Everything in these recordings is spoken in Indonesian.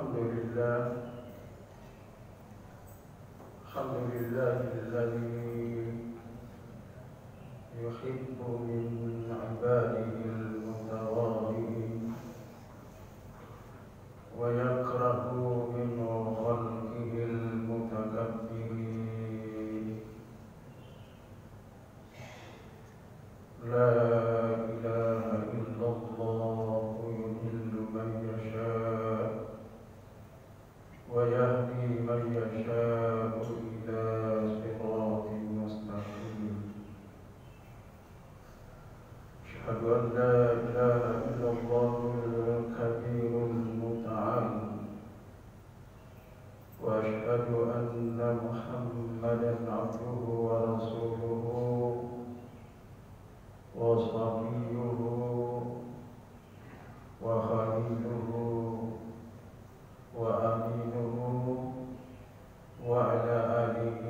الحمد لله الذي يحب من عباده المتواضعين ويكره من خلقه المتكبرين. لا إله إلا الله يضل من يشاء ويهدي من يشاء إلى صراط مستقيم. أشهد أن لا إله إلا الله الكبير المتعال، وأشهد أن محمدا عبده ورسوله وصفيه وخليله وأمينه وعلى آله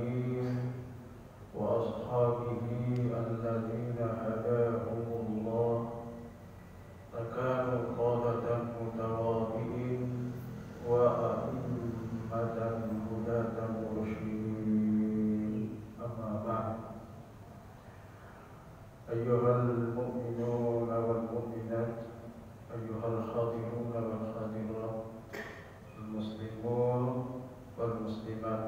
وأصحابه الذين هداهم الله فكانوا قادة متواضعين وأئمة هداة مرشدين. أما بعد، أيها المؤمنون والمؤمنات، أيها الحاضرون والحاضرات، المسلمون والmuslimat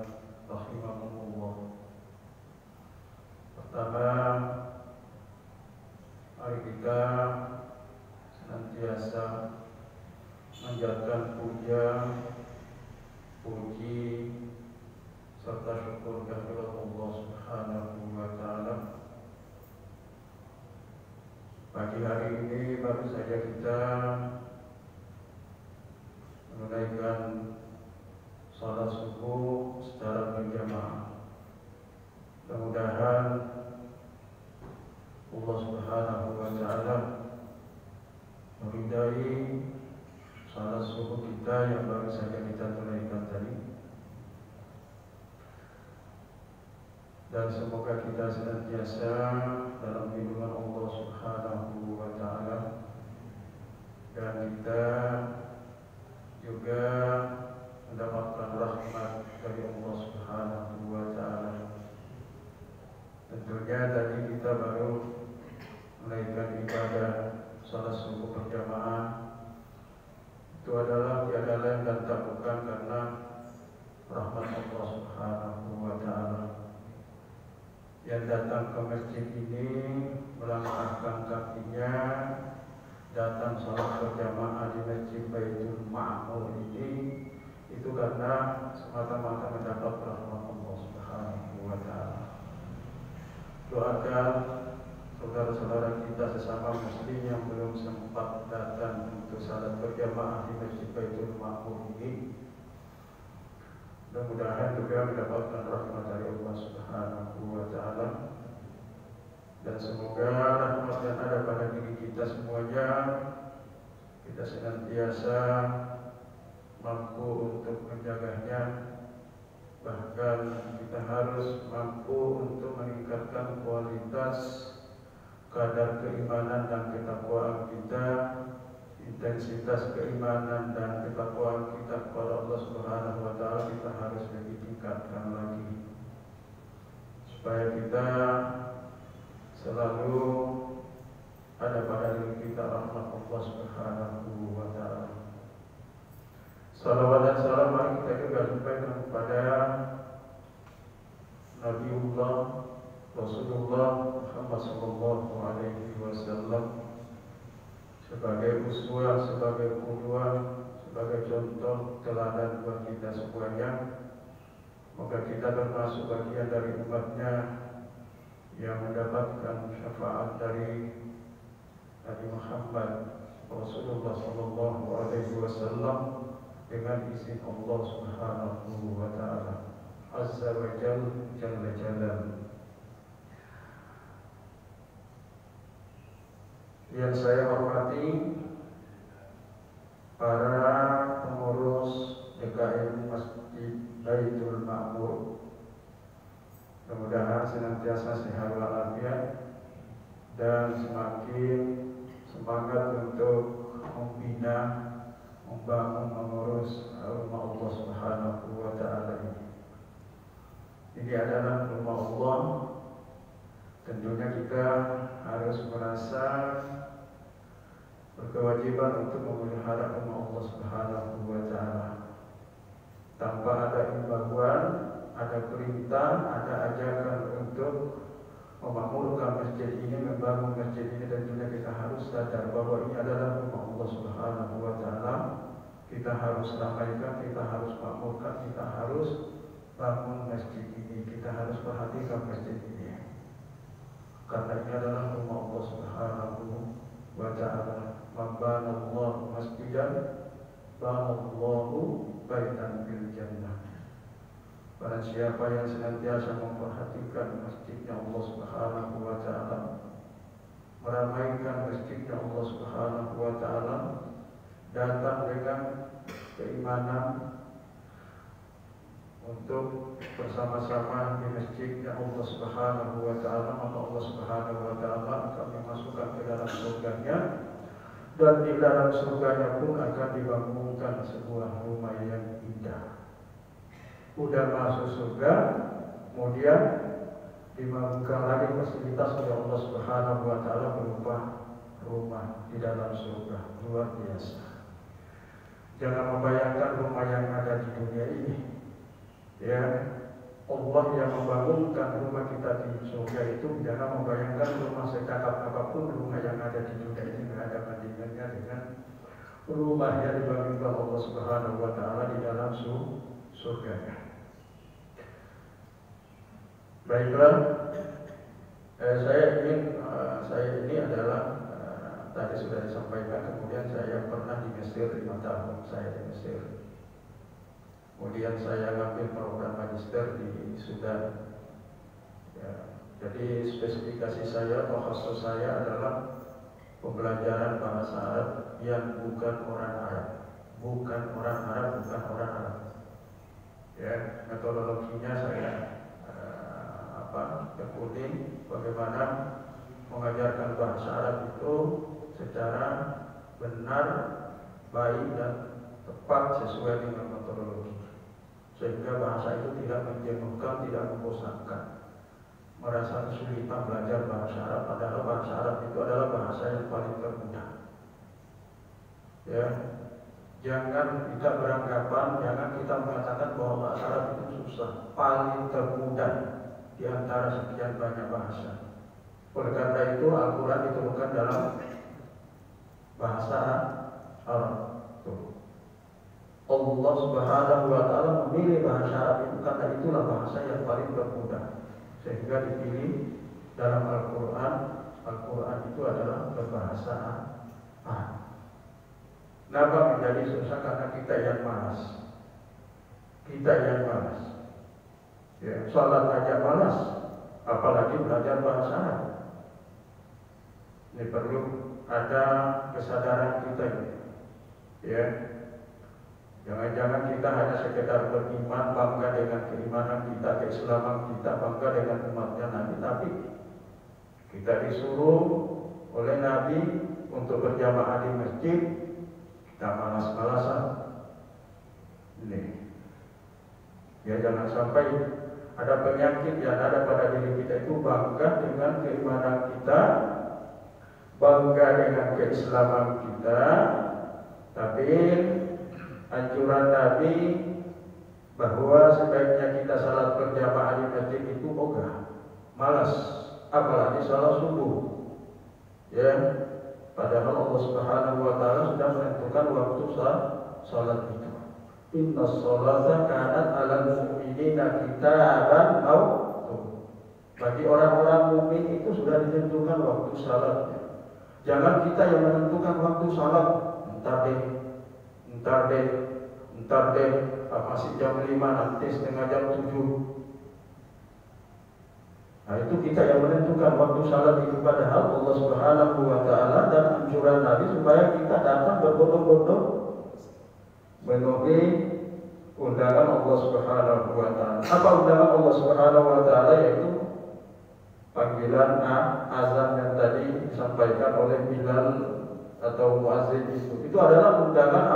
rahimakumullah. Pertama, mari kita senantiasa menjadikan puja, puji serta syukur kehadirat Allah Subhanahu wa taala. Pagi hari ini baru saja kita menunaikan salat subuh secara berjamaah. Mudah-mudahan Allah Subhanahu wa taala meridai salat subuh kita yang baru saja kita tunaikan tadi, dan semoga kita senantiasa dalam lindungan Allah Subhanahu wa taala, dan kita juga mendapatkan rahmat dari Allah Subhanahu wa taala. Tentunya tadi kita baru menaikkan ibadah salat subuh berjamaah. Itu adalah tiada lain dan tak bukan karena rahmat Allah Subhanahu wa taala. Yang datang ke masjid ini melangkahkan kakinya, datang salat berjamaah di Masjid Baitul Ma'mur ini, itu karena semata-mata mendapat rahmat Allah Subhanahu wa taala. Doakan saudara-saudara kita sesama muslim yang belum sempat datang untuk salat berjamaah di Masjid Baitul Ma'mur ini, mudah-mudahan juga mendapatkan rahmat dari Allah Subhanahu wa taala, dan semoga rahmat yang ada pada diri kita semuanya kita senantiasa mampu untuk menjaganya. Bahkan kita harus mampu untuk meningkatkan kualitas kadar keimanan dan ketakwaan kita, intensitas keimanan dan ketakwaan kita kepada Allah Subhanahu wa taala kita harus lebih tingkatkan lagi, supaya kita selalu ada pada diri kita rahmat Allah Subhanahu wa taala. Salawat dan salam mari kita juga sampaikan kepada Nabiullah Rasulullah Muhammad sallallahu alaihi wasallam sebagai uswah, sebagai qudwah, sebagai contoh teladan buat kita semuanya. Moga kita termasuk bagian dari umatnya yang mendapatkan syafaat dari Nabi Muhammad Rasulullah sallallahu alaihi wasallam dengan izin Allah Subhanahu wa taala azza wa jalla jalal. Yang saya hormati para pengurus DKM Masjid Baitul Ma'mur, mudah-mudahan senantiasa sehat walafiat dan semakin semangat untuk membina membangun, mengurus rumah Allah Subhanahu wa Ta'ala ini. Ini adalah rumah Allah. Tentunya kita harus merasa berkewajiban untuk memelihara rumah Allah Subhanahu wa Ta'ala. Tanpa ada imbauan, ada perintah, ada ajakan untuk memakmurkan masjid ini, membangun masjid ini, tentunya kita harus sadar bahwa ini adalah rumah Allah Subhanahu wa Ta'ala. Kita harus ramaikan, kita harus makmurkan, kita harus bangun masjid ini, kita harus perhatikan masjid ini. Karena ini adalah rumah Allah Subhanahu wa Ta'ala. Man banallahu masjidan banallahu baitan fil jannah. Barang siapa yang senantiasa memperhatikan masjidnya Allah Subhanahu wa Ta'ala, meramaikan masjidnya Allah Subhanahu wa Ta'ala, datang dengan keimanan untuk bersama-sama di masjidnya Allah Subhanahu wa Ta'ala, maka Allah Subhanahu wa Ta'ala akan memasukkan ke dalam surganya, dan di dalam surganya pun akan dibangunkan sebuah rumah yang indah. Udah masuk surga, kemudian dibangunkan lagi fasilitas oleh Allah Subhanahu wa Ta'ala berupa rumah di dalam surga. Luar biasa. Jangan membayangkan rumah yang ada di dunia ini. Ya, Allah yang membangunkan rumah kita di surga itu, jangan membayangkan rumah secakap apapun rumah yang ada di dunia ini, tidak ada bandingannya dengan rumah yang dibangunkan Allah Subhanahu wa Ta'ala di dalam surga. Baiklah, saya ini adalah tadi sudah disampaikan, kemudian saya pernah di Mesir 5 tahun saya di Mesir. Kemudian saya ngambil program magister di Sudan. Ya, jadi spesifikasi saya atau khusus saya adalah pembelajaran bahasa Arab yang bukan orang Arab, bukan orang Arab. Ya, metodologinya saya tekuni bagaimana mengajarkan bahasa Arab itu secara benar, baik dan tepat sesuai dengan metodologi, sehingga bahasa itu tidak menjenuhkan, tidak membosankan, merasa kesulitan belajar bahasa Arab, padahal bahasa Arab itu adalah bahasa yang paling termudah. Ya, jangan kita beranggapan, jangan kita mengatakan bahwa bahasa Arab itu susah. Paling termudah di antara sekian banyak bahasa. Oleh karena itu Al-Quran diturunkan dalam bahasa Arab. Allah Subhanahu wa Ta'ala memilih bahasa Arab itu karena itulah bahasa yang paling termudah, sehingga dipilih dalam Al-Quran. Al-Quran itu adalah berbahasa Arab. Kenapa menjadi susah? Karena kita yang malas. Ya, sholat aja malas, apalagi belajar bahasa Arab. Ini perlu ada kesadaran kita ini. Ya, jangan-jangan kita hanya sekedar beriman, bangga dengan keimanan kita, keislaman kita, bangga dengan umatnya Nabi, tapi kita disuruh oleh Nabi untuk berjamaah di masjid, kita malas-malasan. Ini, ya jangan sampai ada penyakit yang ada pada diri kita itu bangga dengan keimanan kita, bangga dengan keislaman kita, tapi anjuran Nabi bahwa sebaiknya kita salat berjamaah di masjid itu ogah, malas, apalagi salat subuh. Ya, padahal Allah Subhanahu wa Ta'ala sudah menentukan waktu salat itu. Inna sholata kanat 'alal mu'minina kitaban mawquta. Bagi orang-orang mukmin itu sudah ditentukan waktu salatnya. Jangan kita yang menentukan waktu salat. Entar deh, masih jam 5, nanti setengah jam 7. Nah, itu kita yang menentukan waktu salat itu, padahal Allah Subhanahu wa Ta'ala dan anjuran Nabi supaya kita datang berbondong-bondong memenuhi undangan Allah Subhanahu wa Ta'ala. Apa undangan Allah Subhanahu wa Ta'ala? Yaitu panggilan azan yang tadi disampaikan oleh Bilal atau muazzin itu adalah undangan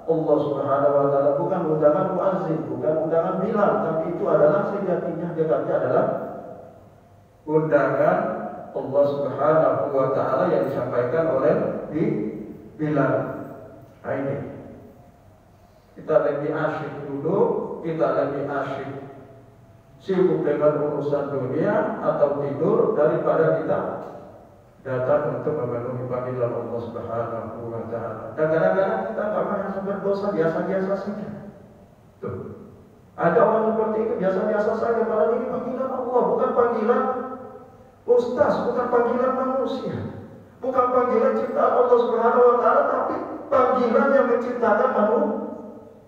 Allah Subhanahu wa taala, bukan undangan muazzin, bukan undangan Bilal, tapi itu adalah sejatinya adalah undangan Allah Subhanahu wa taala yang disampaikan oleh Bilal. Nah, ini kita lagi asyik dulu, kita lagi asyik sibuk dengan urusan dunia atau tidur daripada kita datang untuk memenuhi panggilan Allah Subhanahu wa taala. Dan kadang-kadang kita nggak merasa berdosa, biasa-biasa saja. Tuh. Ada orang seperti itu biasa-biasa saja, padahal ini panggilan Allah, bukan panggilan ustaz, bukan panggilan manusia, bukan panggilan ciptaan Allah Subhanahu wa taala, tapi panggilan yang menciptakan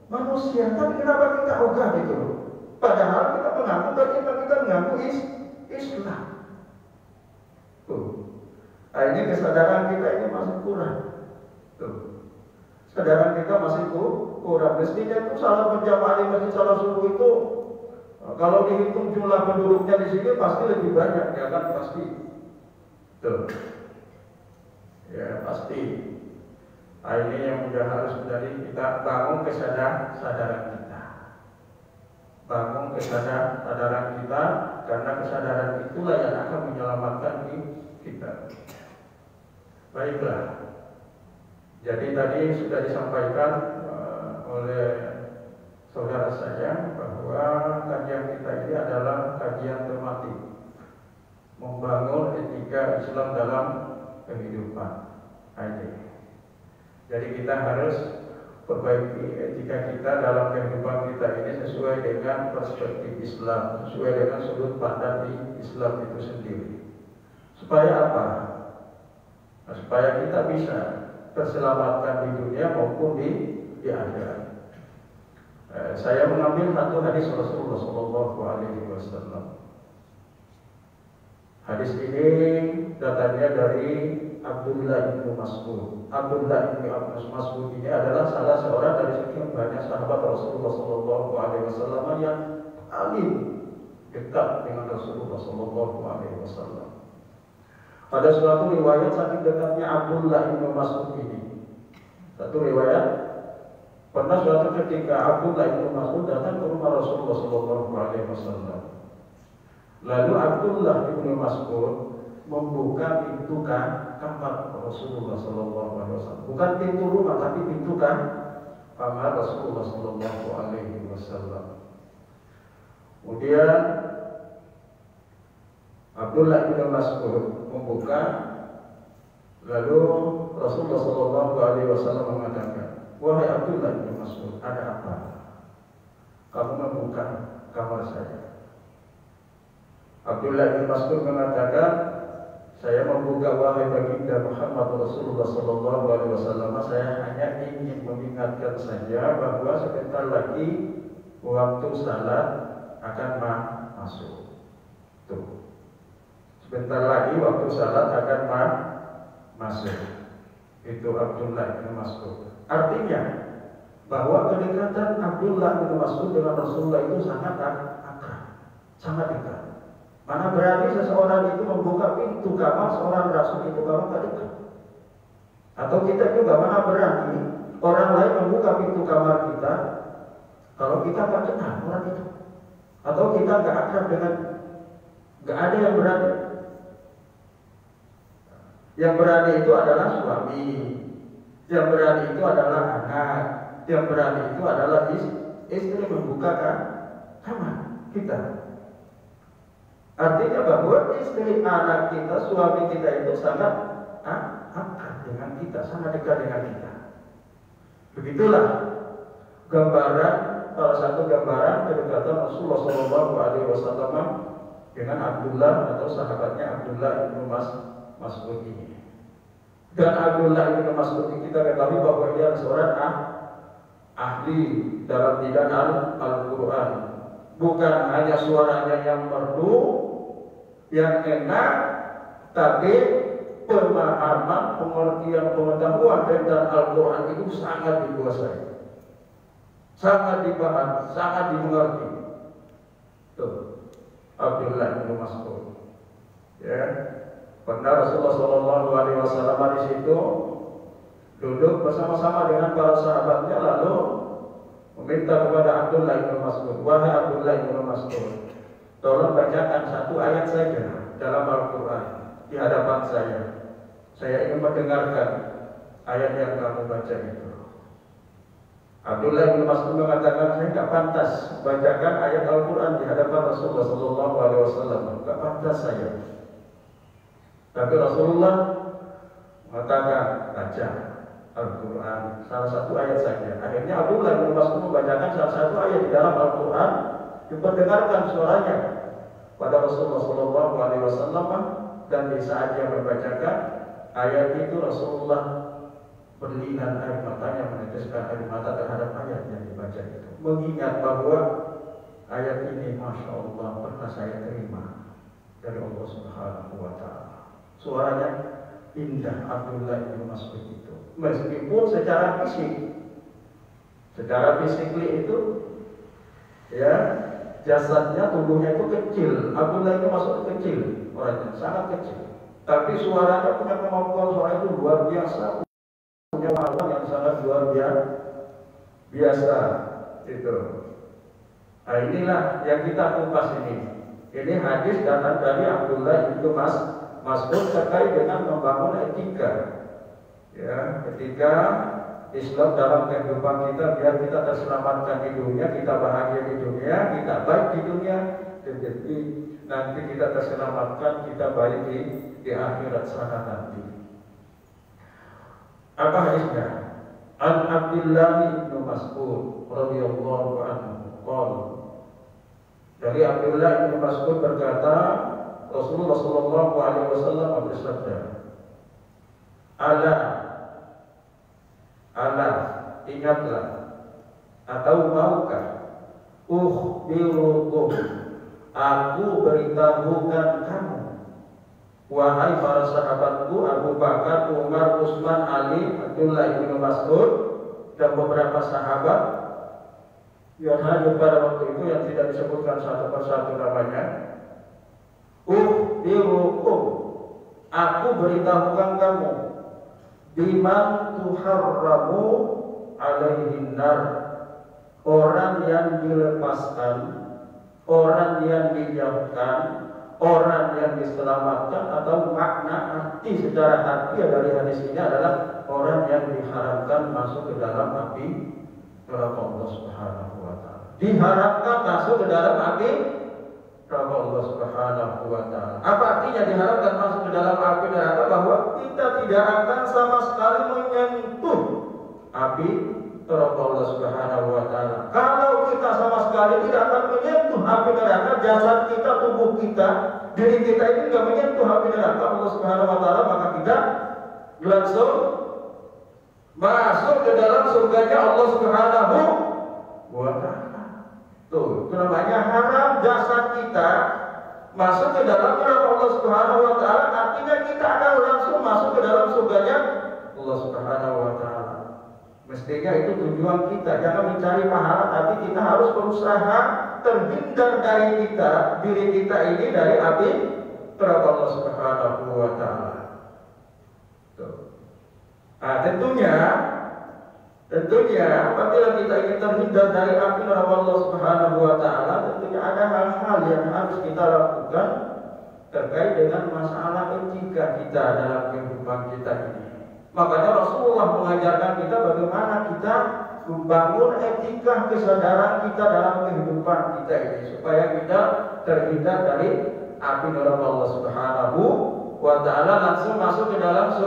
manusia. Tapi kenapa kita ogah gitu loh? Padahal kita mengaku kita mengaku Islam. Tuh. Nah, ini kesadaran kita ini masih kurang. Tuh. Kesadaran kita masih kurang. Mestinya itu salat berjamaah di masjid salat subuh itu, kalau dihitung jumlah penduduknya di sini pasti lebih banyak, ya kan, pasti. Tuh. Ya pasti. Nah, ini yang sudah harus menjadi kita bangun kesadaran kita. Bangun kesadaran kita, karena kesadaran itulah yang akan menyelamatkan kita. Baiklah. Jadi tadi sudah disampaikan oleh saudara saya bahwa kajian kita ini adalah kajian tematik, membangun etika Islam dalam kehidupan. Jadi kita harus perbaiki etika kita dalam kehidupan kita ini sesuai dengan perspektif Islam, sesuai dengan sudut pandang di Islam itu sendiri. Supaya apa? Nah, supaya kita bisa terselamatkan di dunia maupun di akhirat. Saya mengambil satu hadis Rasulullah SAW. Hadis ini datangnya dari Abdullah bin Mas'ud. Abdullah bin Mas'ud ini adalah salah seorang dari sekian banyak sahabat Rasulullah SAW yang paling dekat dengan Rasulullah SAW. Pada suatu riwayat saking dekatnya Abdullah bin Mas'ud ini, satu riwayat pernah suatu ketika Abdullah bin Mas'ud datang ke rumah Rasulullah SAW. Lalu Abdullah bin Mas'ud membuka pintu kamar Rasulullah SAW. Bukan pintu rumah, tapi pintu kamar Rasulullah SAW. Kemudian Abdullah bin Mas'ud membuka, lalu Rasulullah SAW mengatakan, "Wahai Abdullah bin Mas'ud, ada apa? Kamu membuka kamar saya?" Abdullah bin Mas'ud mengatakan, "Saya membuka wahai baginda Muhammad Rasulullah SAW, saya hanya ingin mengingatkan saja bahwa sebentar lagi waktu salat akan masuk." Tuh. Sebentar lagi waktu salat akan masuk. Itu Abdullah bin Mas'ud. Artinya bahwa kedekatan Abdullah bin Mas'ud dengan Rasulullah itu sangat akrab, sangat dekat. Mana berani seseorang itu membuka pintu kamar seorang Rasul itu kalau nggak dekat. Atau kita juga mana berani orang lain membuka pintu kamar kita kalau kita nggak kenal orang itu. Atau kita nggak akrab dengan, nggak ada yang berani. Yang berani itu adalah suami, yang berani itu adalah anak, yang berani itu adalah istri membuka kamar kita. Artinya bahwa istri, anak kita, suami kita itu sangat akrab dengan kita, sangat dekat dengan kita. Begitulah gambaran, salah satu gambaran kedekatan Rasulullah SAW dengan Abdullah atau sahabatnya Abdullah bin Mas'ud ini. Dan Abdullah bin Mas'ud ini kita ketahui bahwa dia seorang ahli dalam bidang Al-Quran. Bukan hanya suaranya yang merdu, yang enak, tapi pemahaman, pengertian, pengetahuan tentang Al-Quran itu sangat dikuasai, sangat dipahami, sangat dimengerti. Tuh, Abdullah bin Mas'ud. Ya. Pernah Rasulullah SAW di situ duduk bersama-sama dengan para sahabatnya lalu meminta kepada Abdullah bin Mas'ud, wahai Abdullah bin Mas'ud, tolong bacakan satu ayat saja dalam Al-Quran di hadapan saya. Saya ingin mendengarkan ayat yang kamu baca itu. Abdullah bin Mas'ud mengatakan, saya tidak pantas bacakan ayat Al-Quran di hadapan Rasulullah SAW. Tidak pantas saya. Tapi Rasulullah mengatakan, baca Al-Quran salah satu ayat saja. Akhirnya Abdullah bin Mas'ud membacakan salah satu ayat di dalam Al-Quran, diperdengarkan suaranya pada Rasulullah SAW, dan di saat dia membacakan ayat itu Rasulullah berlinang air matanya, meneteskan air mata terhadap ayat yang dibaca itu, mengingat bahwa ayat ini Masya Allah pernah saya terima dari Allah Subhanahu wa Ta'ala. Suaranya indah Abdullah bin Mas'ud itu, meskipun secara fisik itu ya, jasadnya, tubuhnya itu kecil. Abdullah bin Mas'ud kecil, orangnya sangat kecil, tapi suaranya punya kemampuan suara itu luar biasa, punya kemampuan yang sangat luar biasa itu. Nah, inilah yang kita kupas ini. Ini hadis datang dari Abdullah bin Mas'ud terkait dengan membangun etika. Ya, ketika Islam dalam kehidupan kita, biar kita terselamatkan di dunia, kita bahagia di dunia, kita baik di dunia, jadi nanti kita terselamatkan, kita baik di akhirat sana nanti. Apa hadisnya? An Abdullah bin Mas'ud radhiyallahu anhu qala, dari Abdullah bin Mas'ud berkata, Rasulullah sallallahu alaihi wasallam bersabda, Ala, ingatlah, atau maukah, ukhbirukum, aku beritahukan kamu, wahai para sahabatku, Abu Bakar, Umar, Utsman, Ali, Abdullah bin Mas'ud, dan beberapa sahabat yang hadir pada waktu itu yang tidak disebutkan satu persatu namanya. Ukhbirukum, aku beritahukan kamu, biman tuharramu alaihin nar, orang yang dilepaskan, orang yang dijauhkan, orang yang diselamatkan, atau makna arti secara hati dari hadis ini adalah orang yang diharapkan masuk ke dalam api neraka Allah Subhanahu wa Ta'ala. Diharapkan masuk ke dalam api neraka Allah Subhanahu wa Ta'ala. Apa artinya diharapkan masuk ke dalam api neraka? Bahwa kita tidak akan sama sekali menyentuh api neraka Allah Subhanahu wa Ta'ala. Kalau kita sama sekali tidak akan menyentuh api neraka, jasad kita, tubuh kita, diri kita ini tidak menyentuh api neraka Allah Subhanahu wa Ta'ala, maka kita langsung masuk ke dalam surganya Allah Subhanahu wa Ta'ala. Tuh, itu namanya haram jasad kita masuk ke dalam neraka Allah Subhanahu wa Ta'ala. Artinya kita akan langsung masuk ke dalam surganya Allah Subhanahu wa Ta'ala. Mestinya itu tujuan kita, jangan mencari pahala, tapi kita harus berusaha terhindar dari diri kita ini dari api neraka Allah Subhanahu wa Ta'ala. Nah, tentunya apabila kita ingin terhindar dari api neraka Allah Subhanahu wa Ta'ala, tentunya ada hal-hal yang harus kita lakukan terkait dengan masalah etika kita dalam kehidupan kita ini. Makanya Rasulullah mengajarkan kita bagaimana kita membangun etika kesadaran kita dalam kehidupan kita ini, supaya kita terhindar dari api neraka Allah Subhanahu wa Ta'ala, langsung masuk ke dalam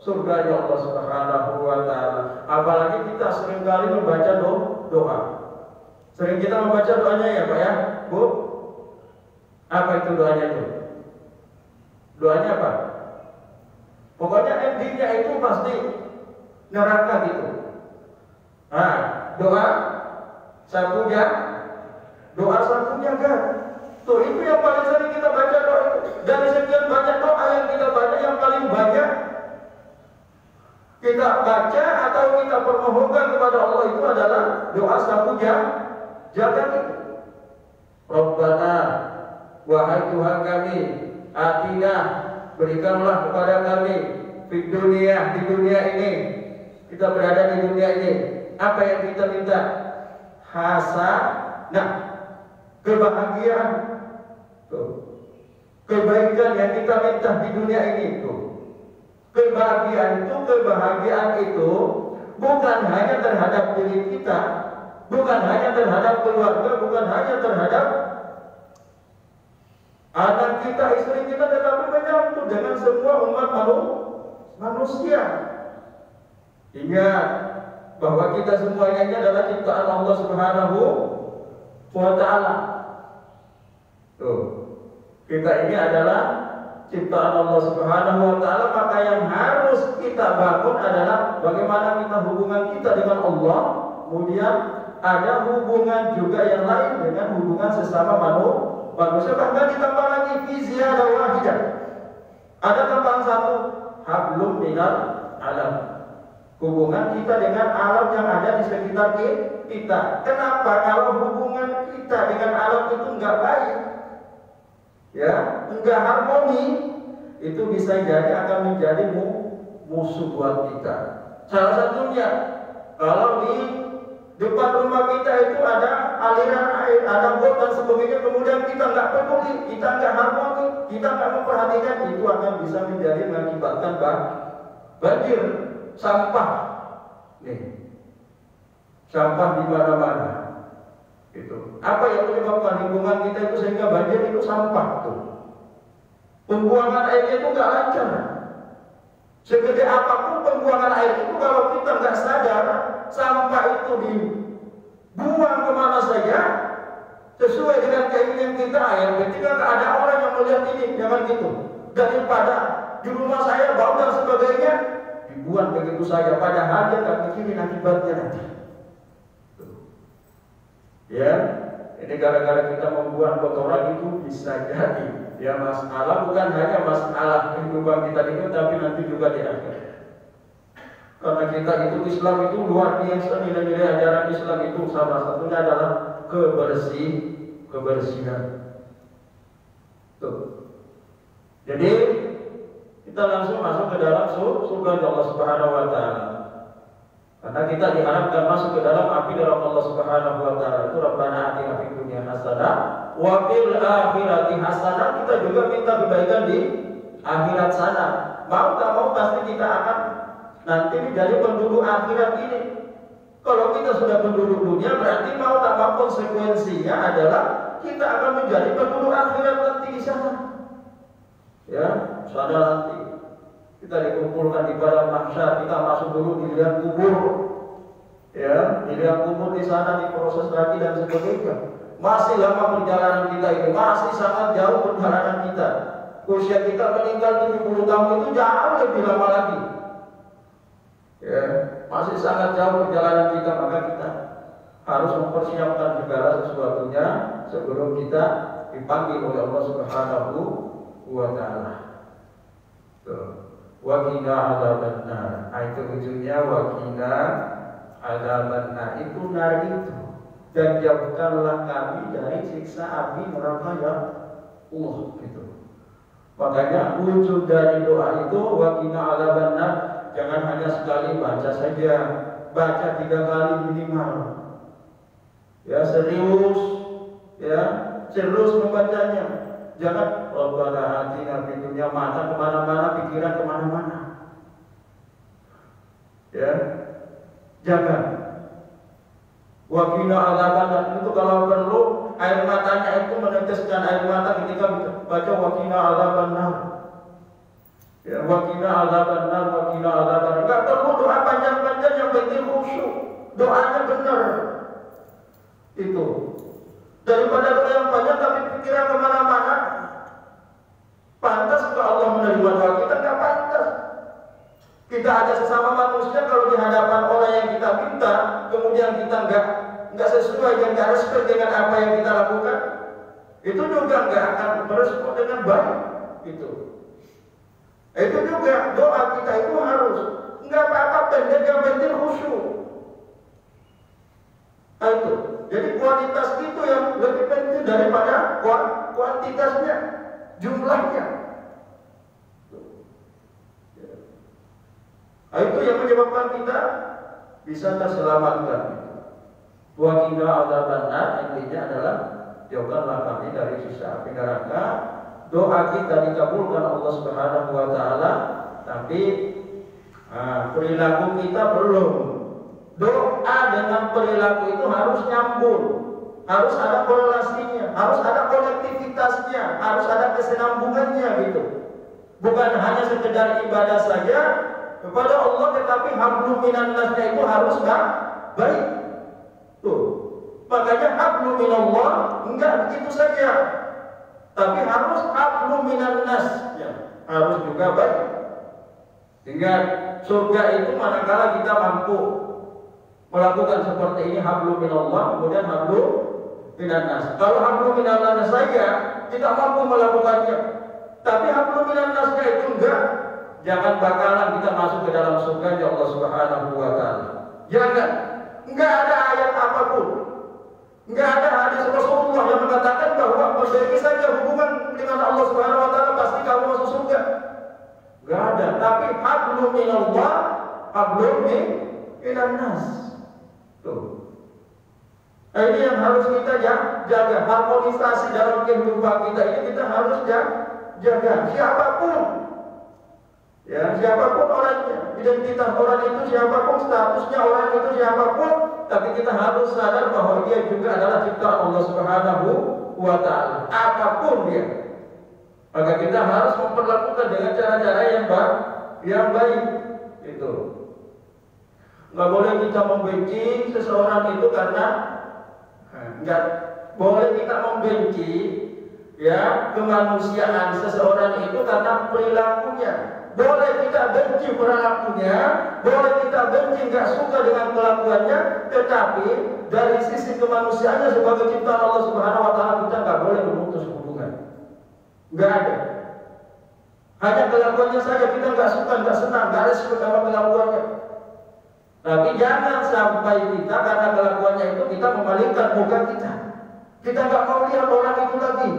surga Allah Subhanahu wa Ta'ala. Apalagi kita seringkali membaca doa. Sering kita membaca doanya ya Pak ya, Bu. Apa itu doanya itu? Doanya apa? Pokoknya endingnya itu pasti neraka gitu. Nah, doa sapunya kan. Tuh, itu yang paling sering kita baca doa itu. Dari sekian banyak doa yang kita baca, yang paling banyak kita baca atau kita permohonkan kepada Allah itu adalah doa sapunya jagat itu. Rabbana, wahai Tuhan kami, atina, berikanlah kepada kami, di dunia ini. Kita berada di dunia ini. Apa yang kita minta? Hasanah, kebahagiaan. Tuh. Kebaikan yang kita minta di dunia ini tuh. Kebahagiaan itu bukan hanya terhadap diri kita, bukan hanya terhadap keluarga, bukan hanya terhadap anak kita, istri kita, tetapi menyangkut dengan semua umat manusia. Ingat bahwa kita semuanya ini adalah ciptaan Allah Subhanahu wa Ta'ala. Tuh, kita ini adalah ciptaan Allah Subhanahu wa Ta'ala, maka yang harus kita bangun adalah bagaimana kita hubungan kita dengan Allah. Kemudian ada hubungan juga yang lain dengan hubungan sesama manusia. Bahkan ditambah lagi fi ziyadah wahidah. Ada tambahan satu, hablum minal alam. Hubungan kita dengan alam yang ada di sekitar kita. Kenapa? Kalau hubungan kita dengan alam itu enggak baik, ya, enggak harmoni, itu bisa jadi akan menjadi musuh buat kita. Salah satunya, kalau di depan rumah kita itu ada aliran air, ada got dan sebagainya, kemudian kita nggak peduli, kita nggak harmoni, kita nggak memperhatikan, itu akan bisa menjadi mengakibatkan banjir, sampah, nih, sampah di mana-mana. Itu apa yang menyebabkan lingkungan kita itu sehingga banjir itu sampah tuh. Pembuangan airnya itu nggak lancar. Segede apapun pembuangan air itu, kalau kita nggak sadar, sampah itu dibuang kemana saja sesuai dengan keinginan kita. Yang penting kan ada orang yang melihat ini, jangan gitu. Daripada di rumah saya bau dan sebagainya dibuang begitu saja, padahal dia nggak mikirin akibatnya nanti. Ya, ini gara-gara kita membuang kotoran itu bisa jadi ya masalah, bukan hanya masalah kehidupan kita itu, tapi nanti juga di akhirat. Karena kita itu Islam itu luar biasa, nilai-nilai ajaran Islam itu salah satunya adalah kebersihan. Tuh. Jadi kita langsung masuk ke dalam surga Allah Subhanahu wa Ta'ala. Karena kita diharapkan masuk ke dalam api dari Allah Subhanahu wa Ta'ala. Itu Rabbana atina fid dunya hasanah wa fil akhirati hasanah. Kita juga minta kebaikan di akhirat sana. Mau tak mau pasti kita akan nanti menjadi penduduk akhirat ini. Kalau kita sudah penduduk dunia, berarti mau tak mau konsekuensinya adalah kita akan menjadi penduduk akhirat nanti di sana. Ya, sana nanti kita dikumpulkan di padang mahsyar, kita masuk dulu di liang kubur. Ya, di liang kubur di sana diproses lagi dan sebagainya. Masih lama perjalanan kita ini, masih sangat jauh perjalanan kita. Usia kita meninggal 70 tahun itu jauh lebih lama lagi. Ya, masih sangat jauh perjalanan kita, maka kita harus mempersiapkan segala sesuatunya sebelum kita dipanggil oleh Allah Subhanahu wa Ta'ala. Wa qina adzabannar. Itu ujungnya wa qina adzabannar. Itu nar itu. Dan jauhkanlah kami dari siksa api neraka ya Allah gitu. Makanya ujung dari doa itu wa qina adzabannar. Jangan hanya sekali baca saja, baca 3 kali minimal. Ya, serius membacanya. Jangan Rabbana atina fid dunya, mata kemana-mana, pikiran kemana-mana. Ya, jangan. Wa qina adzabannar itu kalau perlu air matanya itu meneteskan air mata ketika baca wa qina adzabannar. Ya, wa qina adzabannar, wa qina adzabannar. Enggak perlu doa panjang-panjang, yang penting khusyuk. Doanya benar. Itu. Daripada doa yang banyak tapi pikiran kemana-mana. Pantas kalau Allah menerima doa kita? Enggak pantas. Kita ada sesama manusia, kalau di hadapan orang yang kita minta, kemudian kita enggak sesuai dan enggak respect dengan apa yang kita lakukan, itu juga enggak akan merespon dengan baik. Itu juga doa kita itu harus enggak apa-apa pendek, yang penting khusyuk. Itu. Jadi kualitas itu yang lebih penting daripada kuantitasnya, jumlahnya. Itu yang menyebabkan kita bisa terselamatkan. Wa qina adzabannar, intinya adalah jauhkanlah kami dari siksa api neraka. Doa kita dikabulkan Allah Subhanahu wa taala, tapi perilaku kita belum. Doa dengan perilaku itu harus nyambung, harus ada korelasinya, harus ada konektivitasnya, harus ada kesinambungannya gitu. Bukan hanya sekedar ibadah saja kepada Allah, tetapi hablum minan nasnya itu harus baik. Tuh. Makanya hablum minallah enggak begitu saja, tapi harus hablum minan nas, ya, harus juga baik. Sehingga surga itu manakala kita mampu melakukan seperti ini, hablum minallah, kemudian hablum minan nas. Kalau hablum minan nas saja kita mampu melakukannya, tapi hablum minan nasnya itu enggak, jangan bakalan kita masuk ke dalam surga ya Allah Subhanahu wa taala. Jangan. Enggak ada ayat apapun, enggak ada hadis Rasulullah yang mengatakan bahwa memiliki saja hubungan dengan Allah Subhanahu wa taala pasti kamu masuk surga. Enggak ada. Tapi hablum minallah, hablum minan nas. Tuh. Ini yang harus kita jaga, harmonisasi dalam kehidupan kita ini kita harus jaga. Siapapun, ya, siapapun orangnya, identitas orang itu siapapun, statusnya orang itu siapapun, tapi kita harus sadar bahwa dia juga adalah ciptaan Allah Subhanahu wa taala. Apapun dia, maka kita harus memperlakukan dengan cara-cara yang baik. Itu. Nggak boleh kita membenci seseorang itu karena nggak boleh kita membenci, ya, kemanusiaan seseorang itu karena perilakunya. Boleh kita benci perilakunya, boleh kita benci nggak suka dengan kelakuannya, tetapi dari sisi kemanusiaannya sebagai ciptaan Allah Subhanahu wa taala kita nggak boleh memutus hubungan. Nggak ada. Hanya kelakuannya saja kita nggak suka, nggak senang, nggak respect sama kelakuannya. Tapi jangan sampai kita karena kelakuannya itu kita memalingkan muka kita. Kita nggak mau lihat orang itu lagi,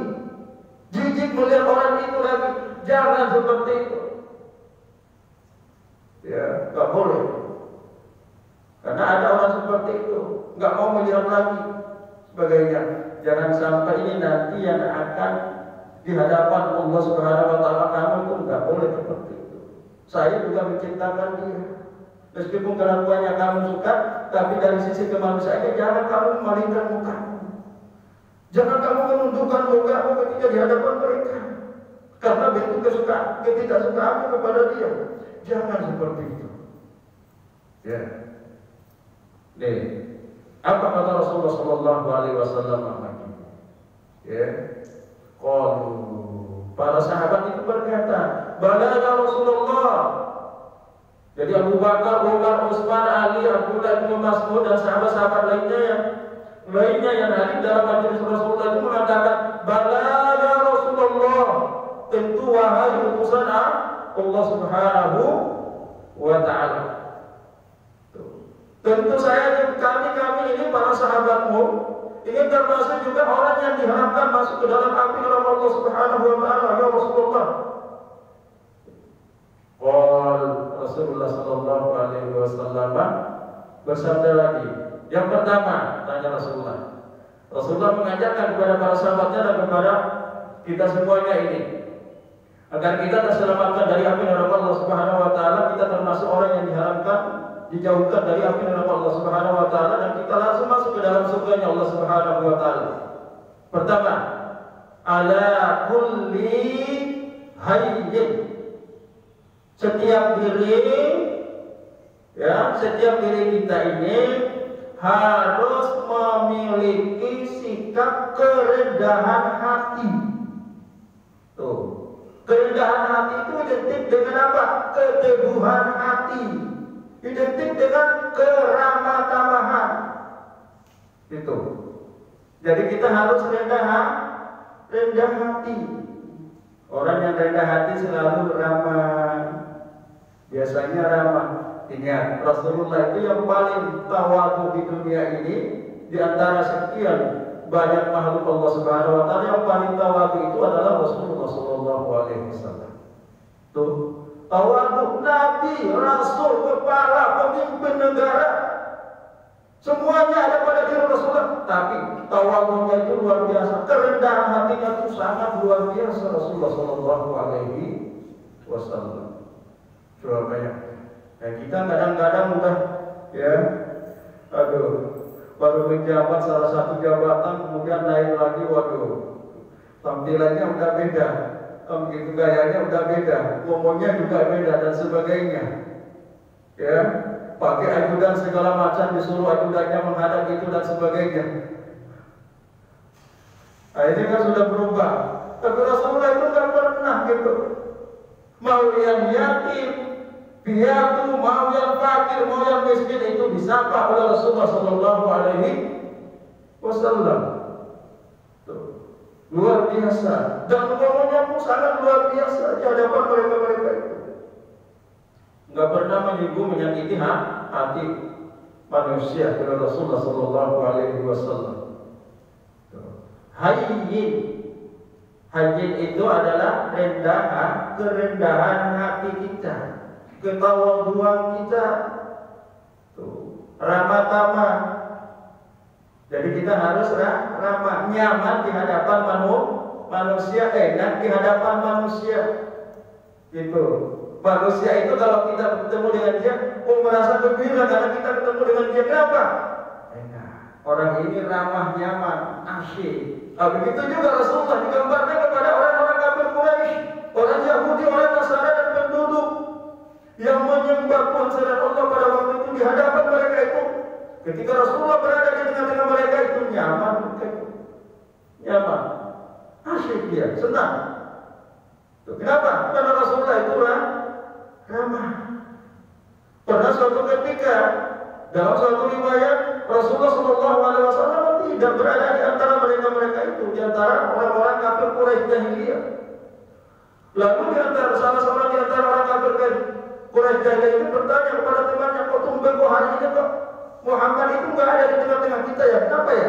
jijik melihat orang itu lagi. Jangan seperti itu. Ya, nggak boleh. Karena ada orang seperti itu, nggak mau melihat lagi sebagainya. Jangan sampai ini nanti yang akan di hadapan Allah Subhanahu wa taala kamu itu nggak boleh seperti itu. Saya juga menciptakan dia. Meskipun kelakuannya kamu suka, tapi dari sisi kemanusiaan jangan kamu memalingkan mukamu. Jangan kamu menundukkan mukamu ketika di hadapan mereka. Karena bentuk kesukaan, ketidaksukaanmu kepada dia. Jangan seperti itu. Ya. Nih, apa kata Rasulullah Shallallahu Alaihi Wasallam lagi? Ya, kalau para sahabat itu berkata, "Balagha Rasulullah." Jadi Abu Bakar, Umar, Utsman, Ali, Abdullah bin Mas'ud dan sahabat-sahabat lainnya yang hadir dalam majelis Rasulullah itu mengatakan, "Balagha Rasulullah." Tentu wahai utusan Allah Subhanahu wa taala. Tentu saya kami ini para sahabatmu ini termasuk juga orang yang diharapkan masuk ke dalam api neraka Allah Subhanahu wa taala ya Rasulullah. Rasulullah sallallahu alaihi wasallam bersabda lagi. Yang pertama, tanya Rasulullah mengajarkan kepada para sahabatnya dan kepada kita semuanya ini agar kita terselamatkan dari api neraka Allah Subhanahu wa taala. Kita termasuk orang yang diharamkan, dijauhkan dari api neraka Allah Subhanahu wa taala, dan kita langsung masuk ke dalam surganya Allah Subhanahu wa taala. Pertama, ala kulli hayyin, setiap diri kita ini harus memiliki sikap kerendahan hati. Tuh, kerendahan hati itu identik dengan apa? Keteguhan hati, identik dengan keramah tamahan. Itu. Jadi kita harus rendah hati. Orang yang rendah hati selalu ramah. Biasanya ramah. Ingat, Rasulullah itu yang paling tawadhu di dunia ini, di antara sekian banyak makhluk Allah Subhanahu wa taala, yang paling tawadhu itu adalah Rasulullah sallallahu alaihi wasallam. Tuh, Tawadhu Nabi, Rasul, kepala, pemimpin negara, semuanya ada pada diri Rasulullah. Tapi tawadhunya itu luar biasa, kerendahan hatinya itu sangat luar biasa Rasulullah Shallallahu Alaihi Wasallam. Coba banyak. Nah, kita kadang-kadang udah ya, baru menjabat salah satu jabatan, kemudian naik lagi, tampilannya udah beda, begitu gayanya udah beda, ngomongnya juga beda dan sebagainya. Ya, pakai ajudan segala macam, disuruh ajudannya menghadap itu dan sebagainya. Nah, ini kan sudah berubah. Tapi Rasulullah itu kan pernah gitu. Mau yang yatim, piatu, mau yang fakir, mau yang miskin itu disapa oleh Rasulullah Shallallahu Alaihi Wasallam. Luar biasa, dan ngomongnya pun sangat luar biasa di hadapan mereka itu. Nggak pernah menyinggung, menyakiti hati manusia kepada Rasulullah Shallallahu Alaihi Wasallam. Hayyin itu adalah kerendahan hati kita, ketawaduan kita, ramah tamah. Jadi kita harus ramah, nyaman di hadapan manusia, enak di hadapan manusia. Gitu. Manusia itu kalau kita bertemu dengan dia, merasa gembira karena kita bertemu dengan dia. Kenapa? Enak. Orang ini ramah, nyaman, asyik. Begitu juga Rasulullah digambarkan kepada orang-orang kafir Quraisy, orang Yahudi, orang Nasrani dan penduduk yang menyembah Tuhan selain Allah pada waktu itu di hadapan mereka itu. Ketika Rasulullah berada di tengah-tengah mereka itu nyaman, asyik dia, senang. Kenapa? Karena Rasulullah itu ramah. Pernah suatu ketika dalam suatu riwayat Rasulullah Shallallahu Alaihi Wasallam tidak berada di antara mereka itu, di antara orang-orang kafir Quraisy jahiliyah. Lalu di antara salah seorang di antara orang kafir Quraisy jahiliyah itu bertanya kepada temannya, kok tumben kok hari ini kok Muhammad itu nggak ada di tengah-tengah kita ya? Kenapa ya?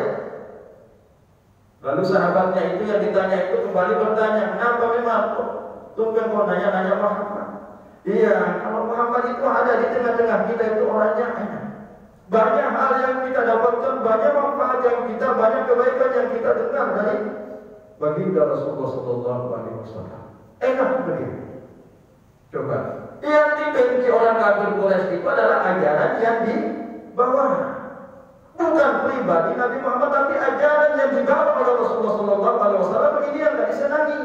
Lalu sahabatnya itu yang ditanya itu kembali bertanya, kenapa memang kok tumben kok nanya-nanya Muhammad? Iya, kalau Muhammad itu ada di tengah-tengah kita itu orangnya enak. Banyak hal yang kita dapatkan, banyak manfaat yang kita, banyak kebaikan yang kita dengar dari baginda Rasulullah Sallallahu Alaihi Wasallam. Enak begitu. Coba, yang dibenci orang kafir Quraisy itu adalah ajaran yang dibawa, bukan pribadi Nabi Muhammad, tapi ajaran yang dibawa oleh Rasulullah Sallallahu Alaihi Wasallam. Ini yang tidak disenangi.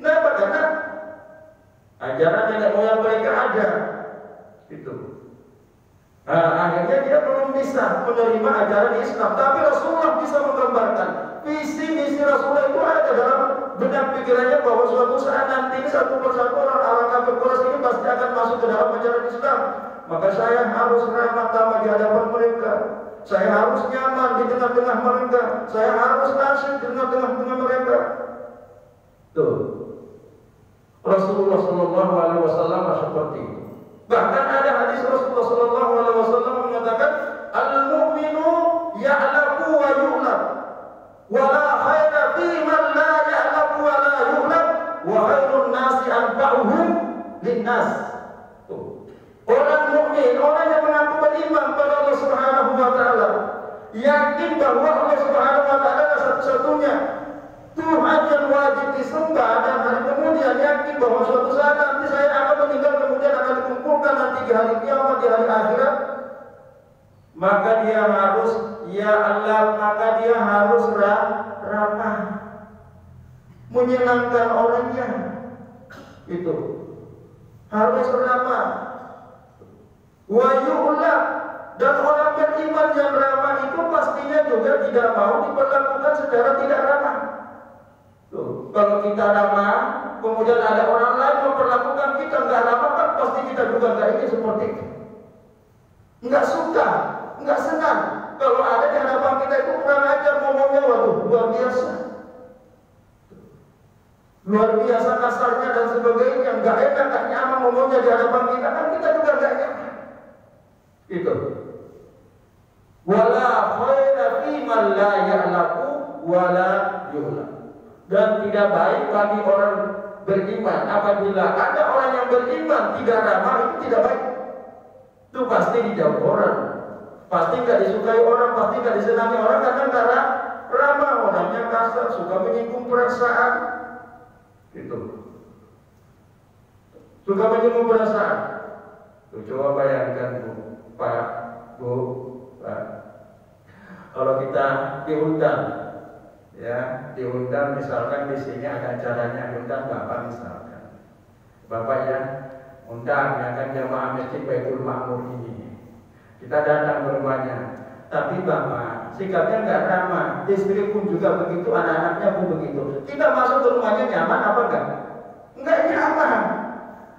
Kenapa? Karena ajaran nenek moyang mereka ada, itu. Akhirnya dia belum bisa menerima ajaran Islam. Tapi Rasulullah bisa menggambarkan visi misi Rasulullah itu ada dalam benak pikirannya bahwa suatu saat nanti satu persatu orang kafir Quraisy ini pasti akan masuk ke dalam ajaran Islam. Maka saya harus ramah tamah di hadapan mereka. Saya harus nyaman di tengah-tengah mereka. Saya harus asyik di tengah-tengah mereka. Tuh, Rasulullah Shallallahu Alaihi Wasallam seperti itu. Bahkan ada hadis Rasulullah Shallallahu Alaihi Wasallam mengatakan, al-mu'minu ya'laku wa yu'lam, wa la khaira fi man la ya'laku wa la yu'lam, wa khairun nasi anfa'uhum linnas. Orang mukmin, orang yang mengaku beriman pada Allah Subhanahu wa taala, yakin bahwa Allah Subhanahu wa taala adalah satu-satunya Tuhan yang wajib disembah, dan hari kemudian yakin bahwa suatu saat nanti saya akan meninggal, kemudian akan dikumpulkan nanti di hari kiamat, di hari akhirat. Maka dia harus, ya Allah, maka dia harus ramah, menyenangkan orangnya. Itu harus ramah. Wa yu'lam, dan orang beriman yang ramah itu pastinya juga tidak mau diperlakukan secara tidak ramah. Tuh, kalau kita ramah, kemudian ada orang lain memperlakukan kita nggak ramah, kan pasti kita juga nggak ingin seperti itu. Nggak suka, nggak senang. Kalau ada di hadapan kita itu kurang ajar ngomongnya, waduh, luar biasa. Luar biasa kasarnya dan sebagainya, nggak enak, nggak nyaman ngomongnya di hadapan kita, kan kita juga nggak nyaman. Itu. Wala khaira fi man la ya'laku wala yu'lam. Dan tidak baik bagi orang beriman. Apabila ada orang yang beriman tidak ramah, itu tidak baik. Itu pasti dijauh orang, pasti nggak disukai orang, pasti nggak disenangi orang karena nggak ramah. Orangnya kasar, suka menyinggung perasaan, gitu. Suka menyinggung perasaan. Tuh, coba bayangkan Bu, Pak, Bu, Pak. Kalau kita diundang, ya, diundang misalkan di sini ada acaranya, diundang Bapak misalkan, Bapak ya, undang ya kan jamaah masjid Baitul Ma'mur ini. Kita datang ke rumahnya, tapi Bapak sikapnya nggak ramah, istri pun juga begitu, anak-anaknya pun begitu. Kita masuk ke rumahnya nyaman apa enggak? Enggak nyaman.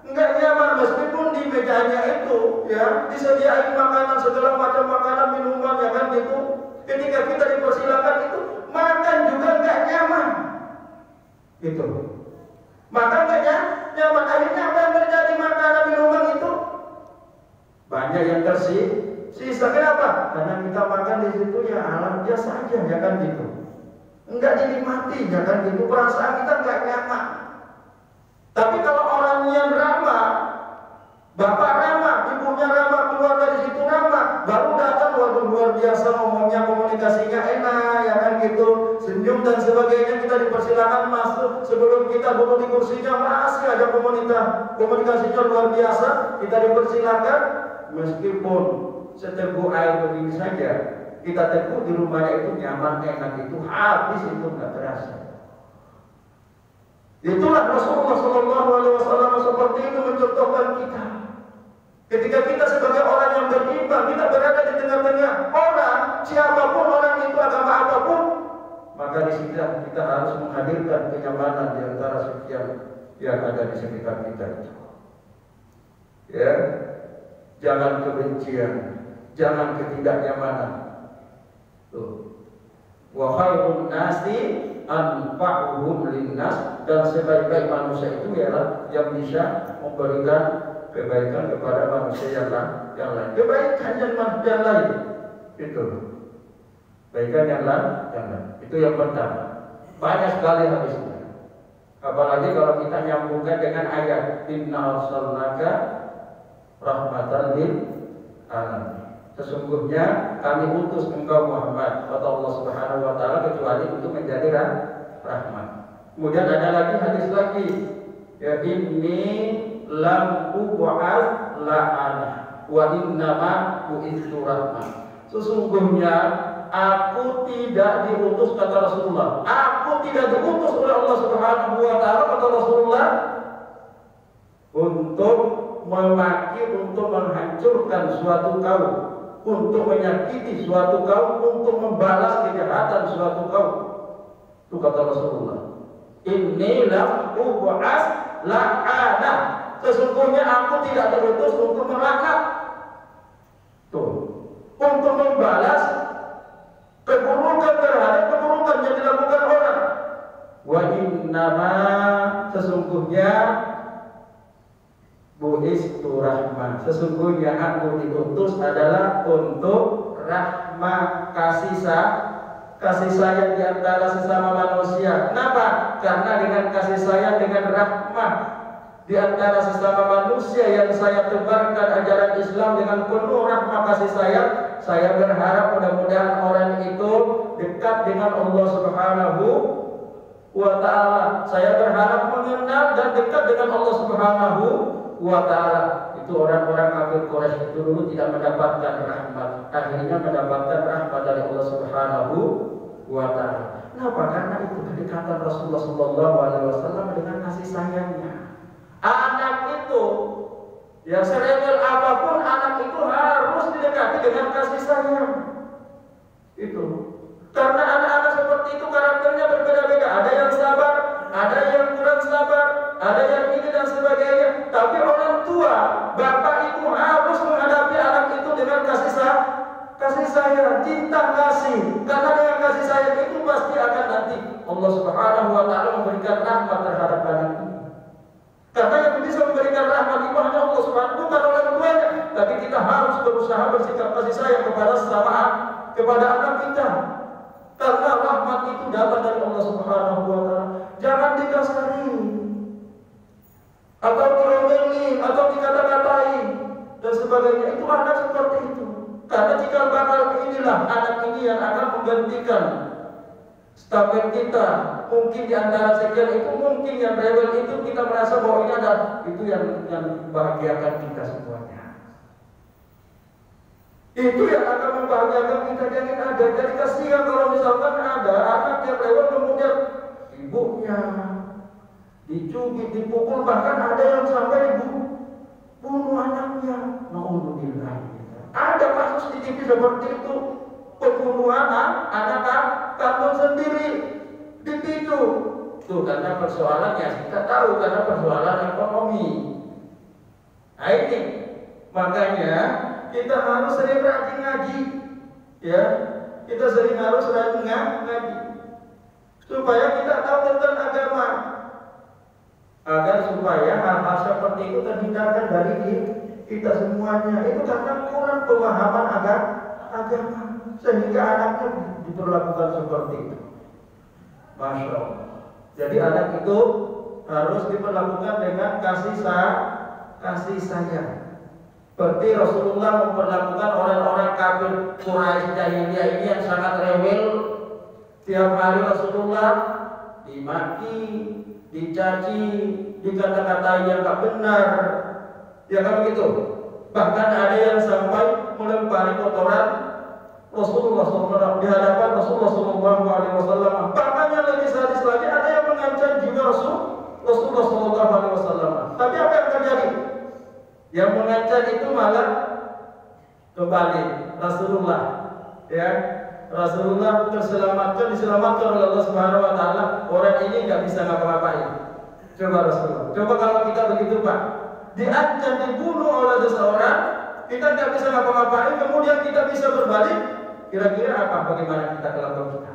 Enggak nyaman, meskipun di mejanya itu ya disediain makanan, segala macam makanan, minuman ya kan gitu. Ketika kita dipersilakan itu makan juga enggak nyaman, gitu. Makan enggak nyaman. Akhirnya apa yang terjadi? Makanan, minuman itu banyak yang tersisa. Kenapa? Karena kita makan di situ ya alam biasa saja ya kan gitu. Enggak dinikmati ya kan gitu. Perasaan kita enggak nyaman. Tapi kalau orangnya ramah, bapak ramah, ibunya ramah, keluarga di situ ramah, baru datang, waduh luar biasa ngomongnya, komunikasinya enak, ya kan gitu, senyum dan sebagainya, kita dipersilakan masuk. Sebelum kita duduk di kursinya masih ada komunikasinya luar biasa, kita dipersilakan, meskipun seteguk air begini saja, kita teguk di rumahnya itu nyaman, enak, itu habis itu nggak terasa. Itulah Rasulullah SAW seperti itu mencontohkan kita. Ketika kita sebagai orang yang beriman, kita berada di tengah-tengah orang, siapapun orang itu, agama apapun, maka di sini kita harus menghadirkan kenyamanan di antara sekian yang ada di sekitar kita itu. Ya, jangan kebencian, jangan ketidaknyamanan. Tuh. Wa khairun nasi anfa'uhum linnas, dan sebaik-baik manusia itu ialah yang bisa memberikan kebaikan kepada manusia yang lain. Kebaikan yang lain itu. Kebaikan yang lain. Itu yang pertama. Banyak sekali hadisnya. Apalagi kalau kita nyambungkan dengan ayat inna arsalnaka rahmatan lil alamin. Sesungguhnya kami utus engkau Muhammad, kata Allah Subhanahu wa taala, kecuali untuk menjadi rahmat. Kemudian ada lagi hadis lagi, ya inni lam ub'ats la'ana wa innama bu'itsu rahmah. Sesungguhnya aku tidak diutus, kata Rasulullah. Aku tidak diutus oleh Allah Subhanahu wa taala, kata Rasulullah, untuk memaki, untuk menghancurkan suatu kaum, untuk menyakiti suatu kaum, untuk membalas kejahatan suatu kaum. Itu kata Rasulullah. Inni lam ub'ats la'ana. Sesungguhnya aku tidak diutus untuk melaknat. Tuh. Untuk membalas keburukan terhadap keburukan yang dilakukan orang. Wa innama, sesungguhnya bu'istu rahmah, sesungguhnya aku diutus adalah untuk rahmah, kasih sayang di antara sesama manusia. Kenapa? Karena dengan kasih sayang, dengan rahmah di antara sesama manusia yang saya tebarkan ajaran Islam dengan penuh rahmah kasih sayang, saya berharap mudah-mudahan orang itu dekat dengan Allah Subhanahu wa taala. Saya berharap mengenal dan dekat dengan Allah Subhanahu wa taala. Itu orang-orang kafir Quraisy itu dulu tidak mendapatkan rahmat, akhirnya mendapatkan rahmat dari Allah Subhanahu wa taala. Kenapa? Karena itu kedekatan Rasulullah SAW dengan kasih sayangnya. Anak itu, ya serebel apapun anak itu harus didekati dengan kasih sayang. Itu. Karena anak-anak seperti itu karakternya berbeda-beda. Ada yang sabar, ada yang kurang sabar, ada yang ini dan sebagainya. Tapi orang tua, bapak ibu harus menghadapi anak itu dengan kasih sayang, cinta kasih. Karena dengan kasih sayang itu pasti akan nanti Allah Subhanahu wa taala memberikan rahmat terhadap anak itu. Karena yang bisa memberikan rahmat itu hanya Allah Subhanahu, bukan orang tuanya. Tapi kita harus berusaha bersikap kasih sayang kepada sesama, kepada anak kita. Karena rahmat itu datang dari Allah Subhanahu wa taala. Jangan dikasari. menggantikan stafet kita. Mungkin di antara sekian itu, mungkin yang rewel itu kita merasa bahwa ini adalah itu yang membahagiakan kita semuanya. Itu yang akan membahagiakan kita. Jangan ada. Jadi kasihan kalau misalkan ada anak yang rewel kemudian ibunya dicubit, dipukul, bahkan ada yang sampai bunuh anaknya. Naudzubillah. Ada kasus di TV seperti itu, pembunuhan anak kandung sendiri dipicu. Tuh karena persoalannya kita tahu, karena persoalan ekonomi. Nah ini makanya kita harus sering rajin ngaji, ya. Kita sering harus rajin ngaji supaya kita tahu tentang agama, agar supaya hal-hal seperti itu terhindarkan dari kita semuanya. Itu karena kurang pemahaman agama, sehingga anaknya diperlakukan seperti itu. Masya Allah. Jadi anak itu harus diperlakukan dengan kasih sayang. Seperti Rasulullah memperlakukan orang-orang kafir Quraisy jahiliyah ini yang sangat rewel. Tiap hari Rasulullah dimaki, dicaci, dikata-katai yang tak benar, ya kan begitu. Bahkan ada yang sampai melempari kotoran Rasulullah SAW di hadapan Rasulullah SAW. Bahkan yang lebih sadis lagi, ada yang mengancam jiwa Rasulullah SAW. Tapi apa yang terjadi? Yang mengancam itu malah kembali Rasulullah, ya. Rasulullah diselamatkan oleh Allah Subhanahu Wa Taala. Orang ini nggak bisa ngapa-ngapain. Coba Rasulullah, coba kalau kita begitu Pak, diancam dibunuh oleh seseorang, kita nggak bisa ngapa-ngapain, kemudian kita bisa berbalik, kira-kira apa? Bagaimana kita kelakuan kita?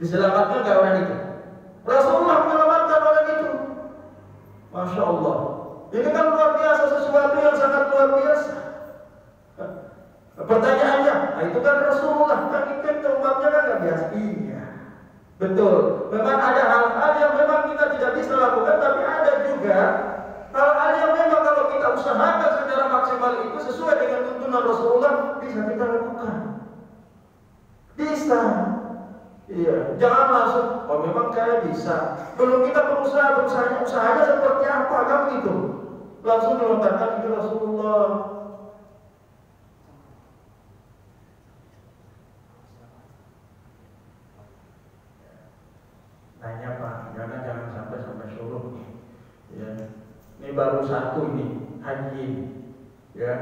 Diselamatkan nggak orang itu? Rasulullah menyelamatkan orang itu. Masya Allah. Ini kan luar biasa, sesuatu yang sangat luar biasa. Pertanyaannya, nah itu kan Rasulullah, kan kita umatnya kan nggak biasa. Iya, betul. Memang ada hal-hal yang memang kita tidak bisa lakukan, tapi ada juga hal-hal yang memang kalau kita usahakan secara maksimal itu sesuai dengan tuntunan Rasulullah, bisa kita lakukan. Bisa. Iya, jangan langsung, oh memang saya bisa. Belum kita usahanya seperti apa kan gitu. Langsung melontarkan itu Rasulullah. Nanya Pak, jangan sampai suruh. Ya, ini baru satu ini, hajim. Ya,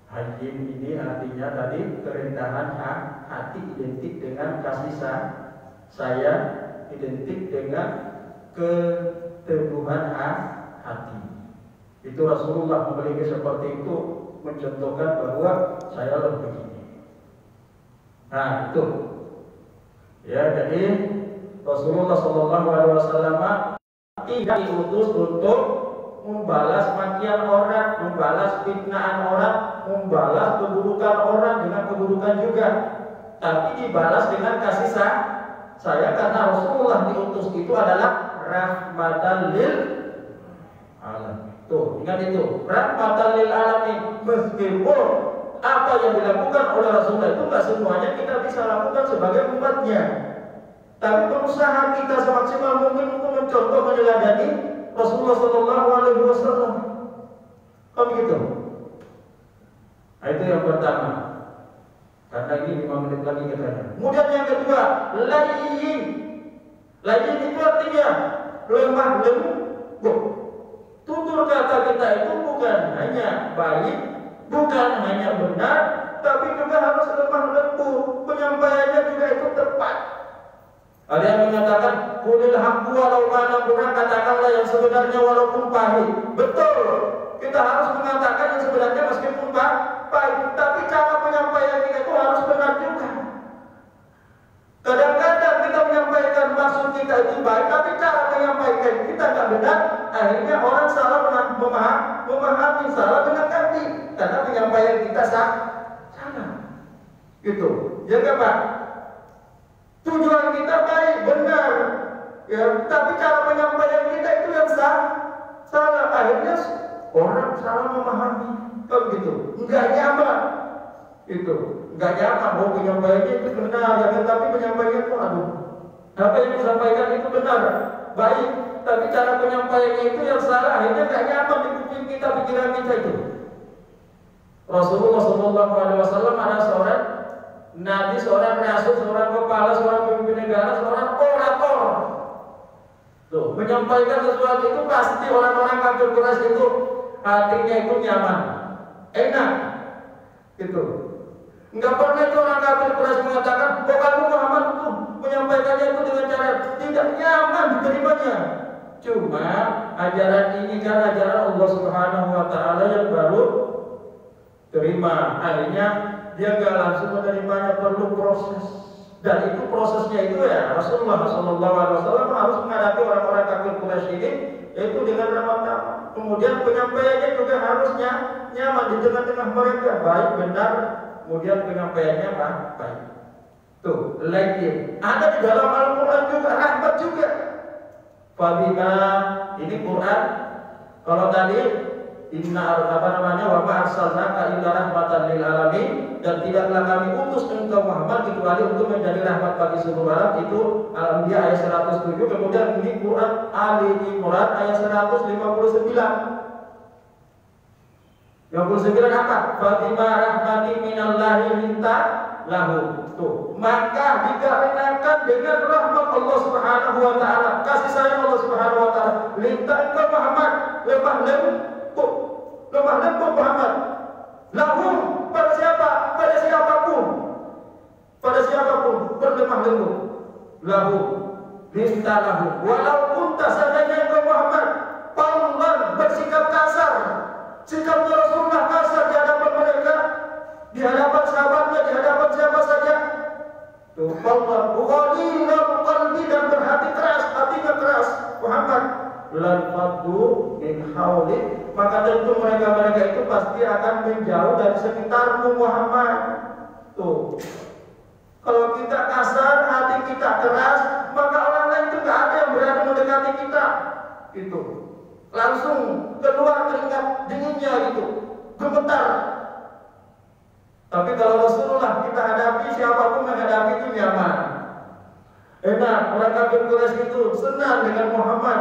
hajim ini artinya tadi kerendahan hati identik dengan kasih sayang, identik dengan keteguhan hati. Itu Rasulullah memiliki seperti itu, mencontohkan bahwa saya harus begini. Nah itu, ya jadi Rasulullah SAW tidak diutus untuk membalas makian orang, membalas fitnaan orang, membalas keburukan orang dengan keburukan juga, tapi dibalas dengan kasih sayang, karena Rasulullah diutus itu adalah rahmatan lil alamin. Tuh, ingat itu, rahmatan lil alamin. Meskipun apa yang dilakukan oleh Rasulullah itu nggak semuanya kita bisa lakukan sebagai umatnya, tapi berusaha kita semaksimal mungkin untuk mencontoh, meneladani Rasulullah SAW. Kan begitu? Nah, itu yang pertama. Karena ini 5 menit lagi katanya. Kemudian yang kedua, layyin. Layyin itu artinya lemah lembut. Tutur kata kita itu bukan hanya baik, bukan hanya benar, tapi juga harus lemah lembut. Penyampaiannya juga itu tepat. Ada yang mengatakan qulil haqqu walau kana murran, katakanlah yang sebenarnya walaupun pahit. Betul. Kita harus mengatakan yang sebenarnya meskipun pahit, tapi cara penyampaian kita itu harus benar juga. Kadang-kadang kita menyampaikan maksud kita itu baik, tapi cara menyampaikan kita tidak benar, akhirnya orang salah memahami, salah menanggapi karena penyampaian kita salah. Gitu. Jadi Pak, tujuan kita baik, benar, ya, tapi cara penyampaian kita itu yang salah. Akhirnya orang salah memahami, kan gitu, enggak nyaman, itu. nggak nyaman. Oh, penyampaiannya itu benar, ya, tapi penyampaiannya itu aduh. Apa yang disampaikan itu benar, baik, tapi cara penyampaiannya itu yang salah, akhirnya nggak nyaman di kuping kita, pikiran kita itu. Rasulullah SAW ada seorang nabi, seorang rasul, seorang kepala, seorang pemimpin negara, seorang orator. Tuh, menyampaikan sesuatu itu pasti orang-orang kafir Quraisy itu hatinya itu nyaman, enak, gitu. Enggak pernah itu orang kafir Quraisy mengatakan, "Oh, kamu Muhammad tuh menyampaikannya itu dengan cara tidak nyaman diterimanya." Cuma ajaran ini kan ajaran Allah Subhanahu wa taala yang baru terima. Akhirnya dia nggak langsung menerimanya, perlu proses. Dan itu prosesnya itu ya Rasulullah SAW harus menghadapi orang-orang kafir Quraisy ini yaitu dengan ramah-tamah. Kemudian penyampaiannya juga harusnya nyaman di tengah-tengah mereka, baik benar. Kemudian penyampaiannya baik. Tuh, lagi ada di dalam Al-Quran juga rahmat juga. Fabima ini Quran. Kalau tadi inna wa ma arsalnaka illa rahmatan lil alamin, dan tidaklah kami utus engkau Muhammad kecuali untuk menjadi rahmat bagi seluruh alam. Itu Al-Anbiya ayat 107. Kemudian ini Quran Ali Imran ayat 159. Yang ke-9 apa? Fatima rahmati minallahi minta lahu. Tuh, maka dikarenakan dengan rahmat Allah Subhanahu wa taala, kasih sayang Allah Subhanahu wa taala, minta engkau Muhammad lemah lembut Muhammad. Lahu pada siapa? Pada siapapun berlemah lembut. Lahu minta lahu. Walaupun saja engkau Muhammad Paulan bersikap kasar, sikap Rasulullah kasar di hadapan mereka, di hadapan sahabatnya, di hadapan siapa saja. Tuh, Allah ghalidul qalbi, dan berhati keras, hatinya keras. Muhammad lan faddu min haulik, maka tentu mereka itu pasti akan menjauh dari sekitarmu Muhammad. Tuh, kalau kita kasar, hati kita keras, maka orang lain itu nggak ada yang berani mendekati kita. Gitu. Langsung keluar keringat dinginnya gitu, gemetar. Tapi kalau Rasulullah kita hadapi, siapapun menghadapi itu nyaman, enak. Orang kafir Quraisy itu senang dengan Muhammad,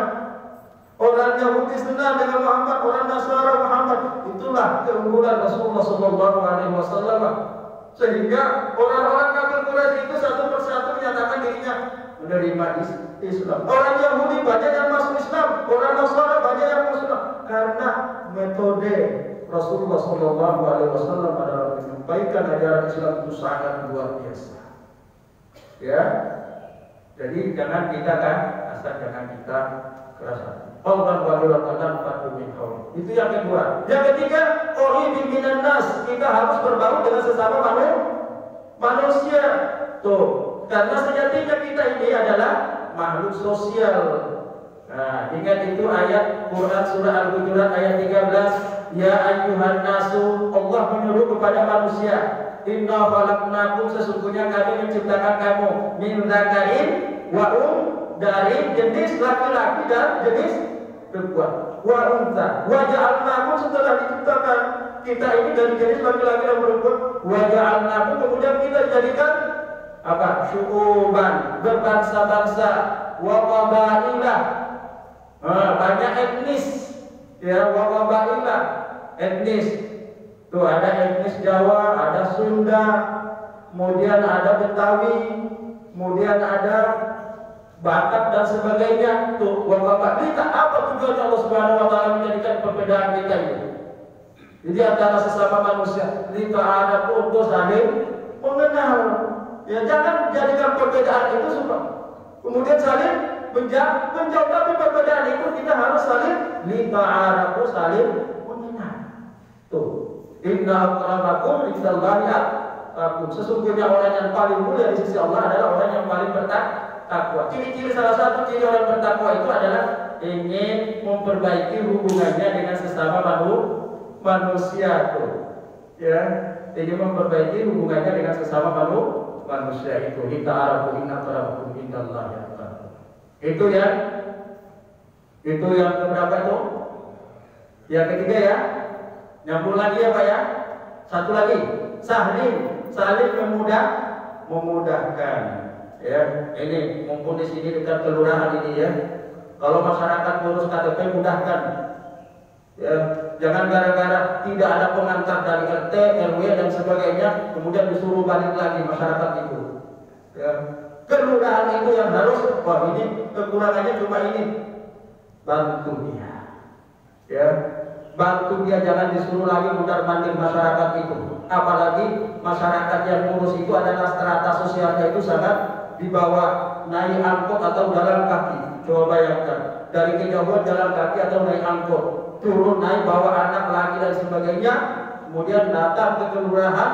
orang Yahudi senang dengan Muhammad, orang Nasara Muhammad. Itulah keunggulan Rasulullah SAW. Sehingga orang-orang kafir Quraisy itu satu persatu menyatakan dirinya menerima Islam. Orang Yahudi banyak yang masuk Islam, orang Nasara banyak yang masuk Islam, karena metode Rasulullah SAW adalah menyampaikan ajaran Islam itu sangat luar biasa. Ya, jadi jangan kita jangan kita keras hati. Itu yang kedua. Yang ketiga, quribin minan nas, kita harus berbaur dengan sesama manusia. Tuh, karena sejatinya kita ini adalah makhluk sosial. Nah, ingat itu ayat Quran surah Al-Hujurat ayat 13. Ya ayyuhan nasu, Allah menyuruh kepada manusia, inna khalaqnakum, sesungguhnya kami menciptakan kamu, min dzakarin wa dari jenis laki-laki dan jenis perempuan. Wa untha, wa ja'alnakum, setelah diciptakan kita ini dari jenis laki-laki dan perempuan, wa ja'alnakum, kemudian kita jadikan apa? Syu'uban, berbangsa-bangsa, wa qabailah, banyak etnis, ya, wa qabailah, etnis. Tuh ada etnis Jawa, ada Sunda, kemudian ada Betawi, kemudian ada Batak dan sebagainya. Tuh, wa qabailah, apa tujuannya Allah Subhanahu wa taala menjadikan perbedaan kita ini? Jadi antara sesama manusia, kita ada untuk saling mengenal. Ya, jangan jadikan perbedaan itu supaya kemudian saling menjauh, tapi perbedaan itu kita harus saling lita'arafu, saling mengenal. Tuh, inna akramakum indallahi atqakum, sesungguhnya orang yang paling mulia di sisi Allah adalah orang yang paling bertakwa. Ciri-ciri, salah satu ciri orang bertakwa itu adalah ingin memperbaiki hubungannya dengan sesama manusia. Tuh, ya, ingin memperbaiki hubungannya dengan sesama manusia itu. Lita'arafu inna akramakum indallahi atqakum. Itu yang keberapa itu? Yang ketiga ya. Nyambung lagi ya Pak ya. Satu lagi, sahlin saling memudahkan. Ya, ini mumpung di sini dekat kelurahan ini ya. Kalau masyarakat ngurus KTP mudahkan. Ya, jangan gara-gara tidak ada pengantar dari RT, RW dan sebagainya, kemudian disuruh balik lagi masyarakat itu. Ya, kelurahan itu yang harus, wah ini kekurangannya cuma ini, bantu dia. Ya, bantu dia, jangan disuruh lagi mundar-mandir masyarakat itu. Apalagi masyarakat yang ngurus itu adalah strata sosialnya itu sangat di bawah, naik angkot atau jalan kaki. Coba bayangkan, dari kejauhan jalan kaki atau naik angkot, turun naik bawa anak lagi dan sebagainya, kemudian datang ke kelurahan,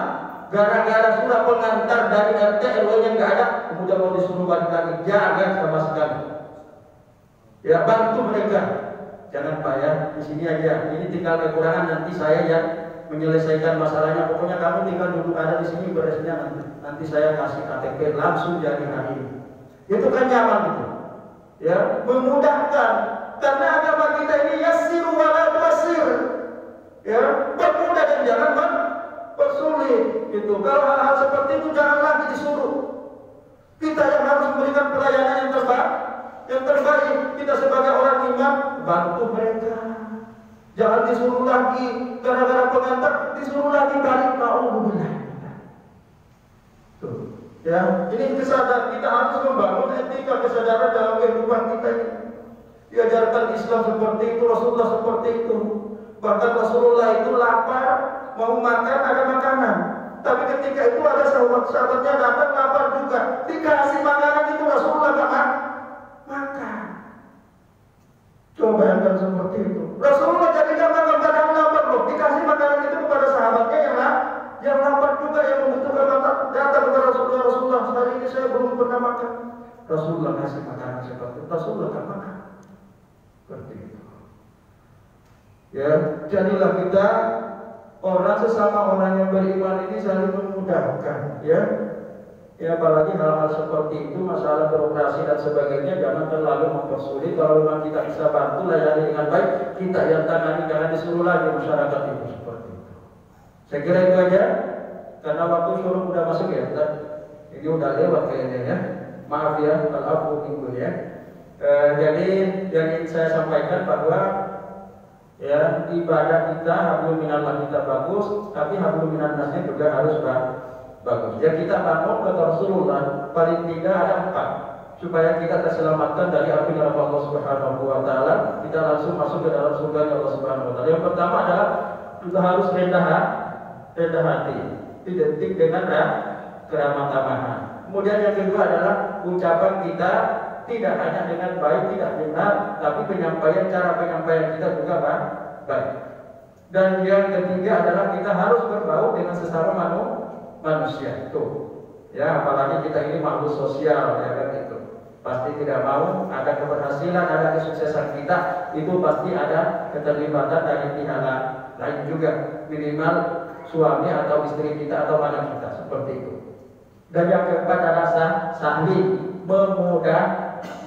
gara-gara sudah pengantar dari RT RW-nya nggak ada, kemudian mau disuruh balik lagi, jangan sama sekali. Ya, bantu mereka. Jangan Pak ya, di sini aja. Ini tinggal kekurangan, nanti saya yang menyelesaikan masalahnya. Pokoknya kamu tinggal duduk ada di sini, beresnya nanti saya kasih KTP langsung jadi hari ini. Itu kan nyaman gitu. Ya, memudahkan. Karena agama kita ini yasir wala tu'assir. Ya, permudah dan jangan persulit. Gitu. Kalau hal-hal seperti itu jangan lagi disuruh. Kita yang harus memberikan pelayanan yang terbaik. Kita sebagai orang iman bantu mereka. Jangan disuruh lagi gara-gara pengantar disuruh lagi balik. Alhamdulillah. Tuh. Ya, ini kesadaran kita harus membangun etika kesadaran dalam kehidupan kita ini. Diajarkan Islam seperti itu, Rasulullah seperti itu. Bahkan Rasulullah itu lapar, mau makan ada makanan. Tapi ketika itu ada sahabat-sahabatnya datang lapar juga, dikasih makanan itu Rasulullah gak makan. Coba bayangkan seperti itu. Rasulullah jadi dalam keadaan lapar loh, dikasih makanan itu kepada sahabatnya yang lapar juga, yang membutuhkan makanan. Datang kepada Rasulullah, hari ini saya belum pernah makan. Rasulullah kasih makanan seperti itu. Rasulullah gak makan. Seperti itu. Ya, jadilah kita orang sesama orang yang beriman ini saling memudahkan, ya. Ya, apalagi hal-hal seperti itu, masalah birokrasi dan sebagainya, jangan terlalu mempersulit. Kalau memang kita bisa bantu, layani dengan baik, kita yang tangani, jangan disuruh lagi masyarakat itu seperti itu. Saya kira itu aja, karena waktu suruh udah masuk ya, ini udah lewat kayaknya ya. Maaf ya, al-afu minggu ya. Jadi yang ingin saya sampaikan bahwa ya, ibadah kita hablum minallah kita bagus, tapi hablum minannasnya juga harus bagus. Ya, kita bangun kata Rasulullah paling tidak ada 4 supaya kita terselamatkan dari api neraka Allah Subhanahu wa taala, kita langsung masuk ke dalam surga Allah Subhanahu wa taala. Yang pertama adalah kita harus rendah hati, identik dengan keramah tamahan. Kemudian yang kedua adalah ucapan kita tidak hanya dengan baik, tidak benar, tapi cara penyampaian kita juga baik. Dan yang ketiga adalah kita harus berbaur dengan sesama manusia. Tuh, ya, apalagi kita ini makhluk sosial, ya kan itu. Pasti tidak mau ada keberhasilan, ada kesuksesan kita, itu pasti ada keterlibatan dari pihak lain juga, minimal suami atau istri kita atau anak kita, seperti itu. Dan yang keempat adalah saling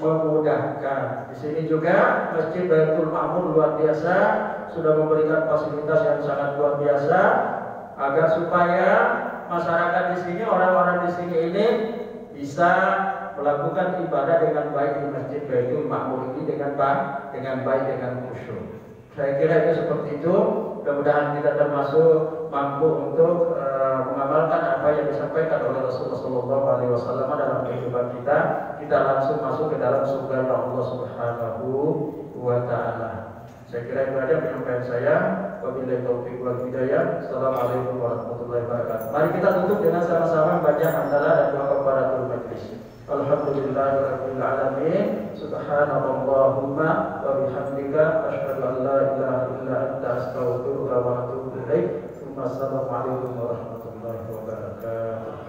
memudahkan. Di sini juga Masjid Baitul Ma'mur luar biasa, sudah memberikan fasilitas yang sangat luar biasa agar supaya masyarakat di sini, orang-orang di sini ini bisa melakukan ibadah dengan baik di Masjid Baitul Ma'mur ini dengan baik, dengan khusyuk. Saya kira itu seperti itu. Mudah-mudahan kita termasuk mampu untuk mengamalkan apa yang disampaikan oleh Rasulullah SAW dalam kehidupan kita. Kita langsung masuk ke dalam surga Allah Subhanahu wa taala. Saya kira itu aja penyampaian saya. Wabillahi taufiq wal hidayah. Assalamualaikum warahmatullahi wabarakatuh. Mari kita tutup dengan sama-sama membaca hamdalah dan doa kafaratul majlis. Alhamdulillahirabbil alamin. Subhanallahumma wa bihamdika asyhadu an la ilaha illa anta astaghfiruka wa atubu ilaik. Wassalamualaikum warahmatullahi wabarakatuh.